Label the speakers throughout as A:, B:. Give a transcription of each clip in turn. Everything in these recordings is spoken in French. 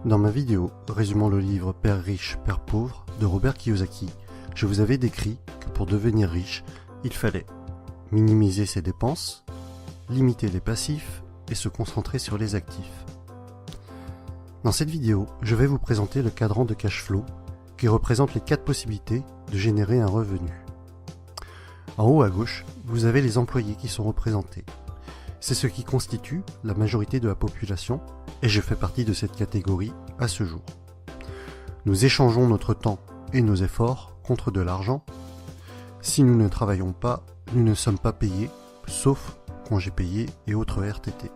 A: Dans ma vidéo résumant le livre Père riche, Père pauvre de Robert Kiyosaki, je vous avais décrit que pour devenir riche, il fallait minimiser ses dépenses, limiter les passifs et se concentrer sur les actifs. Dans cette vidéo, je vais vous présenter le cadran de cash flow qui représente les 4 possibilités de générer un revenu. En haut à gauche, vous avez les employés qui sont représentés. C'est ce qui constitue la majorité de la population et je fais partie de cette catégorie à ce jour. Nous échangeons notre temps et nos efforts contre de l'argent. Si nous ne travaillons pas, nous ne sommes pas payés, sauf congés payés et autres RTT.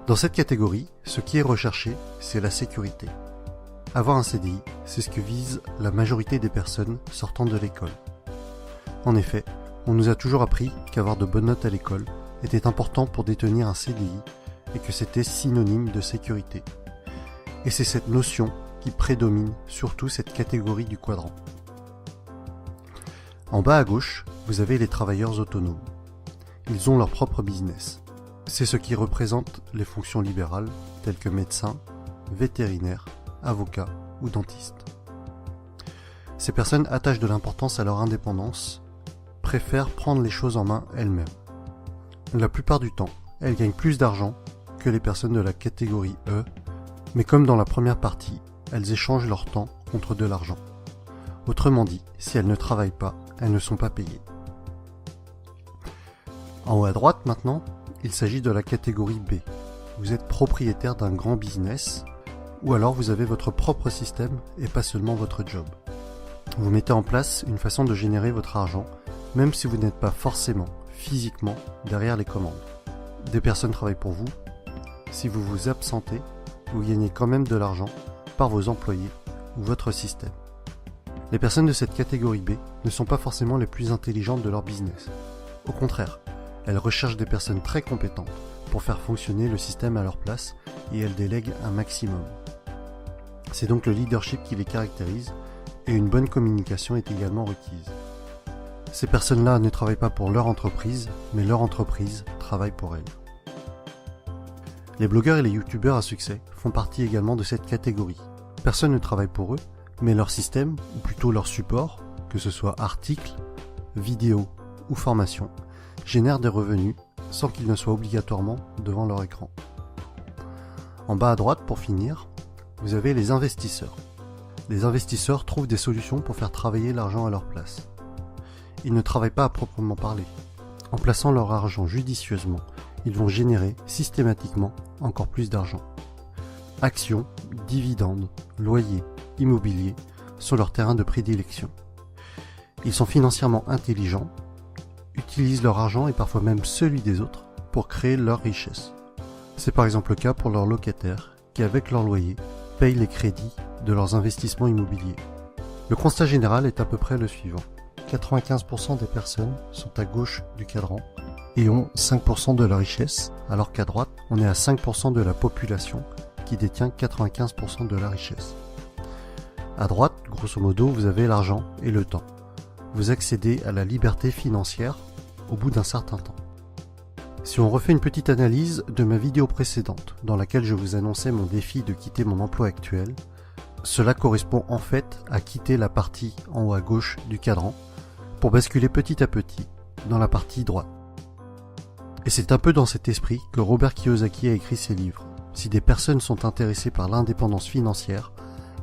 A: Dans cette catégorie, ce qui est recherché, c'est la sécurité. Avoir un CDI, c'est ce que vise la majorité des personnes sortant de l'école. En effet, on nous a toujours appris qu'avoir de bonnes notes à l'école était important pour détenir un CDI et que c'était synonyme de sécurité. Et c'est cette notion qui prédomine surtout cette catégorie du quadrant. En bas à gauche, vous avez les travailleurs autonomes. Ils ont leur propre business. C'est ce qui représente les fonctions libérales telles que médecin, vétérinaire, avocat ou dentiste. Ces personnes attachent de l'importance à leur indépendance, préfèrent prendre les choses en main elles-mêmes. La plupart du temps, elles gagnent plus d'argent que les personnes de la catégorie E, mais comme dans la première partie, elles échangent leur temps contre de l'argent. Autrement dit, si elles ne travaillent pas, elles ne sont pas payées. En haut à droite maintenant, il s'agit de la catégorie B. Vous êtes propriétaire d'un grand business, ou alors vous avez votre propre système et pas seulement votre job. Vous mettez en place une façon de générer votre argent, même si vous n'êtes pas forcément physiquement derrière les commandes. Des personnes travaillent pour vous. Si vous vous absentez, vous gagnez quand même de l'argent par vos employés ou votre système. Les personnes de cette catégorie B ne sont pas forcément les plus intelligentes de leur business. Au contraire, elles recherchent des personnes très compétentes pour faire fonctionner le système à leur place et elles délèguent un maximum. C'est donc le leadership qui les caractérise et une bonne communication est également requise. Ces personnes-là ne travaillent pas pour leur entreprise, mais leur entreprise travaille pour elles. Les blogueurs et les youtubeurs à succès font partie également de cette catégorie. Personne ne travaille pour eux, mais leur système, ou plutôt leur support, que ce soit articles, vidéos ou formations, génère des revenus sans qu'ils ne soient obligatoirement devant leur écran. En bas à droite, pour finir, vous avez les investisseurs. Les investisseurs trouvent des solutions pour faire travailler l'argent à leur place. Ils ne travaillent pas à proprement parler. En plaçant leur argent judicieusement, ils vont générer systématiquement encore plus d'argent. Actions, dividendes, loyers, immobilier sont leurs terrains de prédilection. Ils sont financièrement intelligents, utilisent leur argent et parfois même celui des autres pour créer leur richesse. C'est par exemple le cas pour leurs locataires qui, avec leur loyer, payent les crédits de leurs investissements immobiliers. Le constat général est à peu près le suivant. 95% des personnes sont à gauche du cadran et ont 5% de la richesse, alors qu'à droite, on est à 5% de la population qui détient 95% de la richesse. À droite, grosso modo, vous avez l'argent et le temps. Vous accédez à la liberté financière au bout d'un certain temps. Si on refait une petite analyse de ma vidéo précédente, dans laquelle je vous annonçais mon défi de quitter mon emploi actuel, cela correspond en fait à quitter la partie en haut à gauche du cadran pour basculer petit à petit dans la partie droite. Et c'est un peu dans cet esprit que Robert Kiyosaki a écrit ses livres. Si des personnes sont intéressées par l'indépendance financière,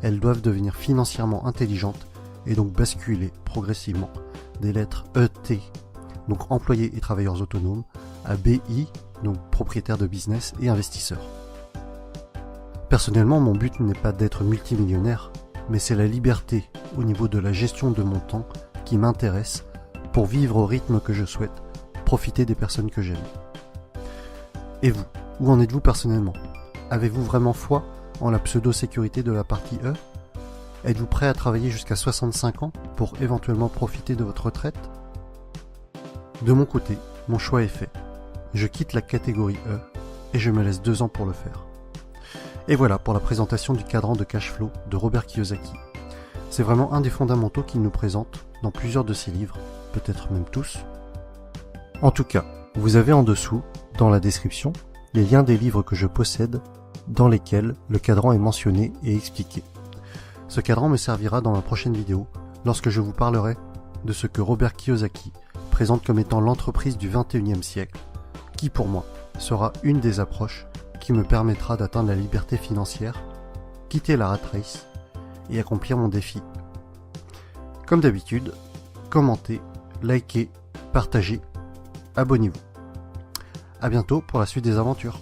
A: elles doivent devenir financièrement intelligentes et donc basculer progressivement des lettres ET, donc employés et travailleurs autonomes, à BI, donc propriétaires de business et investisseurs. Personnellement, mon but n'est pas d'être multimillionnaire, mais c'est la liberté au niveau de la gestion de mon temps qui m'intéresse pour vivre au rythme que je souhaite, profiter des personnes que j'aime. Et vous, où en êtes-vous personnellement? Avez-vous vraiment foi en la pseudo-sécurité de la partie E? Êtes-vous prêt à travailler jusqu'à 65 ans pour éventuellement profiter de votre retraite? De mon côté, mon choix est fait. Je quitte la catégorie E et je me laisse 2 ans pour le faire. Et voilà pour la présentation du cadran de cash flow de Robert Kiyosaki. C'est vraiment un des fondamentaux qu'il nous présente dans plusieurs de ses livres, peut-être même tous. En tout cas, vous avez en dessous, dans la description, les liens des livres que je possède dans lesquels le cadran est mentionné et expliqué. Ce cadran me servira dans ma prochaine vidéo lorsque je vous parlerai de ce que Robert Kiyosaki présente comme étant l'entreprise du 21e siècle, qui pour moi sera une des approches qui me permettra d'atteindre la liberté financière, quitter la rat race et accomplir mon défi. Comme d'habitude, commentez, likez, partagez, abonnez-vous. À bientôt pour la suite des aventures.